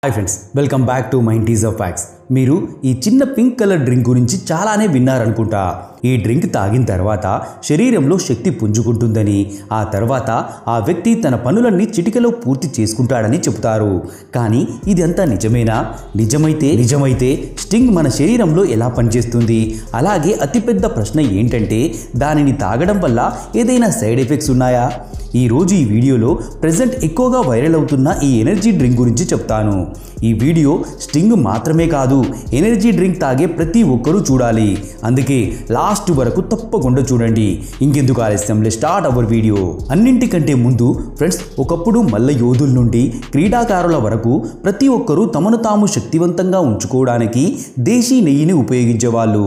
Hi friends, welcome back to minties of facts. మీరు ఈ చిన్న పింక్ కలర్ డ్రింక్ గురించి చాలానే విన్నారనుకుంటా. ఈ డ్రింక్ తాగిన తర్వాత శరీరంలో శక్తి పుంజుకుంటుందని, ఆ తర్వాత ఆ వ్యక్తి తన పనులన్నీ చిటికలో పూర్తి చేసుకుంటాడని చెబుతారు. కానీ ఇదంతా నిజమేనా? నిజమైతే స్టింగ్ మన శరీరంలో ఎలా పనిచేస్తుంది? అలాగే అతిపెద్ద ప్రశ్న ఏంటంటే, దానిని తాగడం వల్ల ఏదైనా సైడ్ ఎఫెక్ట్స్ ఉన్నాయా? ఈరోజు ఈ వీడియోలో ప్రెజెంట్ ఎక్కువగా వైరల్ అవుతున్న ఈ ఎనర్జీ డ్రింక్ గురించి చెప్తాను. ఈ వీడియో స్టింగ్ మాత్రమే కాదు, ఎనర్జీ డ్రింక్ తాగే ప్రతి ఒక్కరూ చూడాలి. అందుకే లాస్ట్ వరకు తప్పకుండా చూడండి. ఇంకెందుకు ఆలస్యం, లెట్స్ స్టార్ట్ అవర్ వీడియో. అన్నింటికంటే ముందు ఫ్రెండ్స్, ఒకప్పుడు మల్ల యోధుల నుండి క్రీడాకారుల వరకు ప్రతి ఒక్కరూ తమను తాము శక్తివంతంగా ఉంచుకోవడానికి దేశీ నెయ్యిని ఉపయోగించేవాళ్ళు.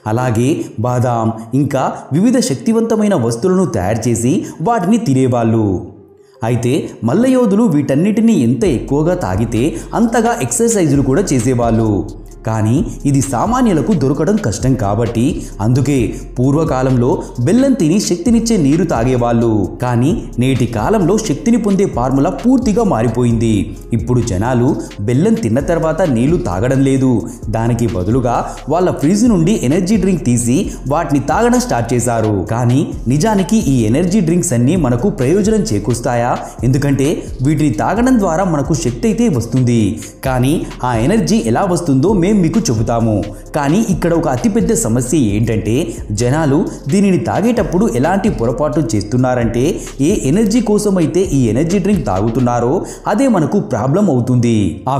అలాగే బాదాం ఇంకా వివిధ శక్తివంతమైన వస్తువులను తయారు చేసి వాటిని తినేవాళ్ళు. అయితే మల్లయోధులు వీటన్నిటినీ ఎంత ఎక్కువగా తాగితే అంతగా ఎక్సర్సైజులు కూడా చేసేవాళ్ళు. కానీ ఇది సామాన్యులకు దొరకడం కష్టం కాబట్టి అందుకే పూర్వకాలంలో బెల్లం తిని శక్తినిచ్చే నీరు తాగేవాళ్ళు. కానీ నేటి కాలంలో శక్తిని పొందే ఫార్ములా పూర్తిగా మారిపోయింది. ఇప్పుడు జనాలు బెల్లం తిన్న తర్వాత నీళ్లు తాగడం లేదు. దానికి బదులుగా వాళ్ళ ఫ్రిడ్జ్ నుండి ఎనర్జీ డ్రింక్ తీసి వాటిని తాగడం స్టార్ట్ చేశారు. కానీ నిజానికి ఈ ఎనర్జీ డ్రింక్స్ అన్నీ మనకు ప్రయోజనం చేకూరుస్తాయా? ఎందుకంటే వీటిని తాగడం ద్వారా మనకు శక్తి అయితే వస్తుంది. కానీ ఆ ఎనర్జీ ఎలా వస్తుందో మీకు చెబుతాము. కానీ ఇక్కడ ఒక అతిపెద్ద సమస్య ఏంటంటే, జనాలు దీనిని తాగేటప్పుడు ఎలాంటి పొరపాటు చేస్తున్నారంటే, ఏ ఎనర్జీ కోసం అయితే ఈ ఎనర్జీ డ్రింక్ తాగుతున్నారో అదే మనకు ప్రాబ్లం అవుతుంది.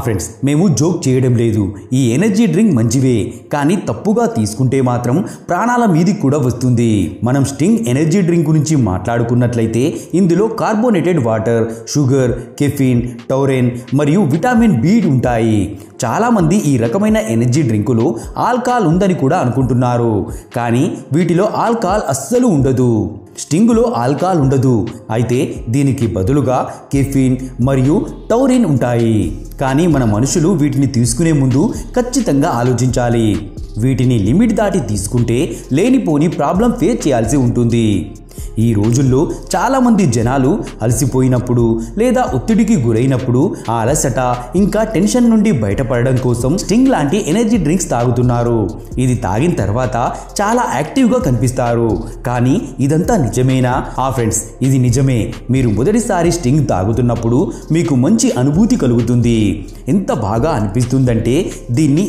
ఫ్రెండ్స్, మేము జోక్ చేయడం లేదు. ఈ ఎనర్జీ డ్రింక్ మంచివే, కానీ తప్పుగా తీసుకుంటే మాత్రం ప్రాణాల మీదికి కూడా వస్తుంది. మనం స్టింగ్ ఎనర్జీ డ్రింక్ గురించి మాట్లాడుకున్నట్లయితే ఇందులో కార్బోనేటెడ్ వాటర్, షుగర్, కెఫిన్, టౌరెన్ మరియు విటమిన్ బి ఉంటాయి. చాలామంది ఈ రకమైన ఎనర్జీ డ్రింకులో ఆల్కహాల్ ఉందని కూడా అనుకుంటున్నారు. కానీ వీటిలో ఆల్కహాల్ అస్సలు ఉండదు. స్టింగులో ఆల్కహాల్ ఉండదు. అయితే దీనికి బదులుగా కెఫిన్ మరియు టౌరిన్ ఉంటాయి. కానీ మన మనుషులు వీటిని తీసుకునే ముందు ఖచ్చితంగా ఆలోచించాలి. వీటిని లిమిట్ దాటి తీసుకుంటే లేనిపోని ప్రాబ్లం ఫేస్ చేయాల్సి ఉంటుంది. ఈ రోజుల్లో చాలామంది జనాలు అలసిపోయినప్పుడు లేదా ఒత్తిడికి గురైనప్పుడు ఆ అలసట ఇంకా టెన్షన్ నుండి బయటపడడం కోసం స్టింగ్ లాంటి ఎనర్జీ డ్రింక్స్ తాగుతున్నారు. ఇది తాగిన తర్వాత చాలా యాక్టివ్గా కనిపిస్తారు. కానీ ఇదంతా నిజమేనా? ఫ్రెండ్స్, ఇది నిజమే. మీరు మొదటిసారి స్టింగ్ తాగుతున్నప్పుడు మీకు మంచి అనుభూతి కలుగుతుంది. ఎంత బాగా అనిపిస్తుందంటే దీన్ని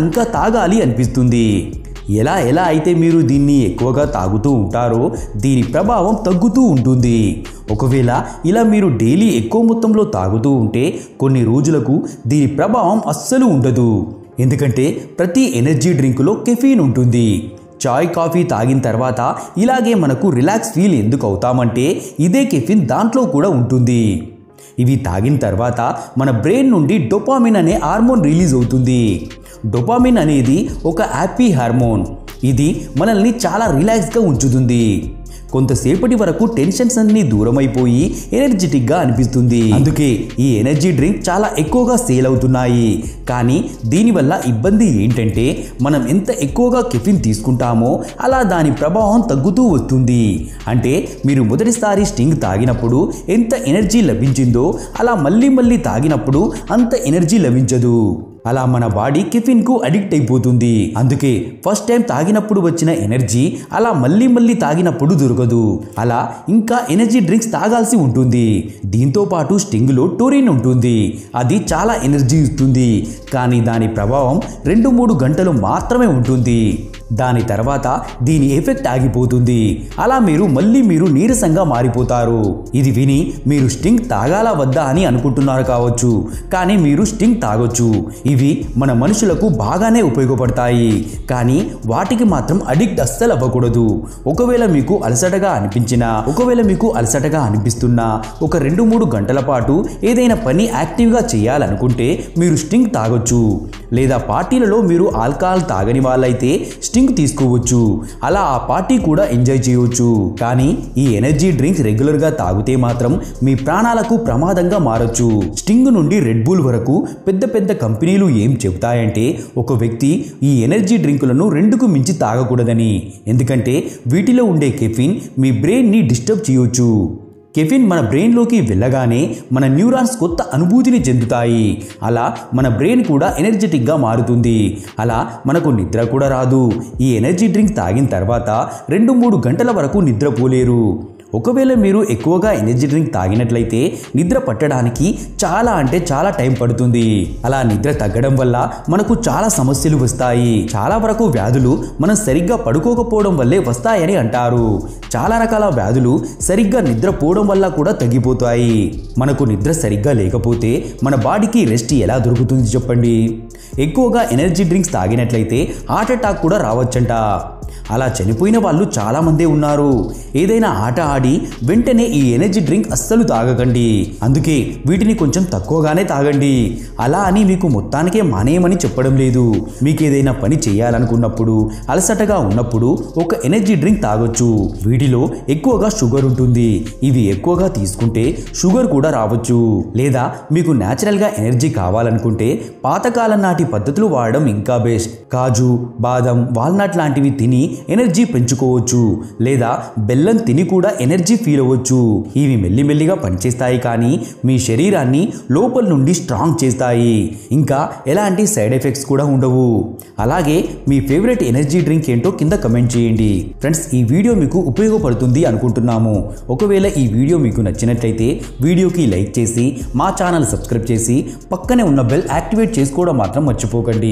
ఇంకా తాగాలి అనిపిస్తుంది. ఎలా అయితే మీరు దీన్ని ఎక్కువగా తాగుతూ ఉంటారో దీని ప్రభావం తగ్గుతూ ఉంటుంది. ఒకవేళ ఇలా మీరు డైలీ ఎక్కువ మొత్తంలో తాగుతూ ఉంటే కొన్ని రోజులకు దీని ప్రభావం అస్సలు ఉండదు. ఎందుకంటే ప్రతి ఎనర్జీ డ్రింకులో కెఫీన్ ఉంటుంది. చాయ్, కాఫీ తాగిన తర్వాత ఇలాగే మనకు రిలాక్స్ ఫీల్ ఎందుకు అవుతామంటే ఇదే కెఫిన్ దాంట్లో కూడా ఉంటుంది. ఇవి తాగిన తర్వాత మన బ్రెయిన్ నుండి డోపామిన్ అనే హార్మోన్ రిలీజ్ అవుతుంది. డోపామిన్ అనేది ఒక హ్యాపీ హార్మోన్. ఇది మనల్ని చాలా రిలాక్స్గా ఉంచుతుంది. కొంతసేపటి వరకు టెన్షన్స్ అన్నీ దూరమైపోయి ఎనర్జెటిక్గా అనిపిస్తుంది. అందుకే ఈ ఎనర్జీ డ్రింక్ చాలా ఎక్కువగా సేల్ అవుతున్నాయి. కానీ దీనివల్ల ఇబ్బంది ఏంటంటే, మనం ఎంత ఎక్కువగా కెఫిన్ తీసుకుంటామో అలా దాని ప్రభావం తగ్గుతూ వస్తుంది. అంటే మీరు మొదటిసారి స్టింగ్ తాగినప్పుడు ఎంత ఎనర్జీ లభించిందో అలా మళ్ళీ తాగినప్పుడు అంత ఎనర్జీ లభించదు. అలా మన బాడీ కెఫిన్ కు అడిక్ట్ అయిపోతుంది. అందుకే ఫస్ట్ టైం తాగినప్పుడు వచ్చిన ఎనర్జీ అలా మళ్ళీ తాగినప్పుడు దొరకదు. అలా ఇంకా ఎనర్జీ డ్రింక్స్ తాగాల్సి ఉంటుంది. దీంతో పాటు స్టింగ్ లో టౌరిన్ ఉంటుంది. అది చాలా ఎనర్జీ ఇస్తుంది. కానీ దాని ప్రభావం 2-3 గంటలు మాత్రమే ఉంటుంది. దాని తర్వాత దీని ఎఫెక్ట్ ఆగిపోతుంది. అలా మీరు నీరసంగా మారిపోతారు. ఇది విని మీరు స్టింగ్ తాగాలా వద్దా అని అనుకుంటున్నారు కావచ్చు. కానీ మీరు స్టింగ్ తాగొచ్చు. ఇవి మన మనుషులకు బాగానే ఉపయోగపడతాయి. కానీ వాటికి మాత్రం అడిక్ట్ అస్సలు అవ్వకూడదు. ఒకవేళ మీకు అలసటగా అనిపిస్తున్నా ఒక 2-3 గంటల పాటు ఏదైనా పని యాక్టివ్గా చేయాలనుకుంటే మీరు స్టింగ్ తాగొచ్చు. లేదా పార్టీలలో మీరు ఆల్కహాల్ తాగని వాళ్ళైతే స్టింగ్ తీసుకోవచ్చు. అలా ఆ పార్టీ కూడా ఎంజాయ్ చేయవచ్చు. కానీ ఈ ఎనర్జీ డ్రింక్స్ రెగ్యులర్ గా తాగితే మాత్రం మీ ప్రాణాలకు ప్రమాదంగా మారొచ్చు. స్టింగ్ నుండి రెడ్ బుల్ వరకు పెద్ద కంపెనీలు ఏం చెబుతాయంటే, ఒక వ్యక్తి ఈ ఎనర్జీ డ్రింకులను 2కు మించి తాగకూడదని. ఎందుకంటే వీటిలో ఉండే కెఫిన్ మీ బ్రెయిన్ ని డిస్టర్బ్ చేయొచ్చు. కెఫిన్ మన బ్రెయిన్లోకి వెళ్ళగానే మన న్యూరాన్స్ కొత్త అనుభూతిని చెందుతాయి. అలా మన బ్రెయిన్ కూడా ఎనర్జెటిక్గా మారుతుంది. అలా మనకు నిద్ర కూడా రాదు. ఈ ఎనర్జీ డ్రింక్ తాగిన తర్వాత 2-3 గంటల వరకు నిద్రపోలేరు. ఒకవేళ మీరు ఎక్కువగా ఎనర్జీ డ్రింక్ తాగినట్లయితే నిద్ర పట్టడానికి చాలా టైం పడుతుంది. అలా నిద్ర తగ్గడం వల్ల మనకు చాలా సమస్యలు వస్తాయి. చాలా వరకు వ్యాధులు మనం సరిగ్గా పడుకోకపోవడం వల్లే వస్తాయని అంటారు. చాలా రకాల వ్యాధులు సరిగ్గా నిద్రపోవడం వల్ల కూడా తగ్గిపోతాయి. మనకు నిద్ర సరిగ్గా లేకపోతే మన బాడీకి రెస్ట్ ఎలా దొరుకుతుంది చెప్పండి? ఎక్కువగా ఎనర్జీ డ్రింక్స్ తాగినట్లయితే హార్ట్ అటాక్ కూడా రావచ్చంట. అలా చనిపోయిన వాళ్ళు చాలామందే ఉన్నారు. ఏదైనా ఆట ఆడి వెంటనే ఈ ఎనర్జీ డ్రింక్ అస్సలు తాగకండి. అందుకే వీటిని కొంచెం తక్కువగానే తాగండి. అలా అని మీకు మొత్తానికే మానేయమని చెప్పడం లేదు. మీకు ఏదైనా పని చేయాలనుకున్నప్పుడు, అలసటగా ఉన్నప్పుడు ఒక ఎనర్జీ డ్రింక్ తాగొచ్చు. వీటిలో ఎక్కువగా షుగర్ ఉంటుంది. ఇవి ఎక్కువగా తీసుకుంటే షుగర్ కూడా రావచ్చు. లేదా మీకు న్యాచురల్గా ఎనర్జీ కావాలనుకుంటే పాతకాలం నాటి పద్ధతులు వాడడం ఇంకా బెస్ట్. కాజు, బాదం, వాల్నట్ లాంటివి తిని ఎనర్జీ పెంచుకోవచ్చు. లేదా బెల్లం తిని కూడా ఎనర్జీ ఫీల్ అవ్వచ్చు. ఇవి మెల్లిమెల్లిగా పనిచేస్తాయి కానీ మీ శరీరాన్ని లోపల నుండి స్ట్రాంగ్ చేస్తాయి. ఇంకా ఎలాంటి సైడ్ ఎఫెక్ట్స్ కూడా ఉండవు. అలాగే మీ ఫేవరెట్ ఎనర్జీ డ్రింక్ ఏంటో కింద కమెంట్ చేయండి. ఫ్రెండ్స్, ఈ వీడియో మీకు ఉపయోగపడుతుంది అనుకుంటున్నాము. ఒకవేళ ఈ వీడియో మీకు నచ్చినట్లయితే వీడియోకి లైక్ చేసి మా ఛానల్ సబ్స్క్రైబ్ చేసి పక్కనే ఉన్న బెల్ యాక్టివేట్ చేసుకోవడం మాత్రం మర్చిపోకండి.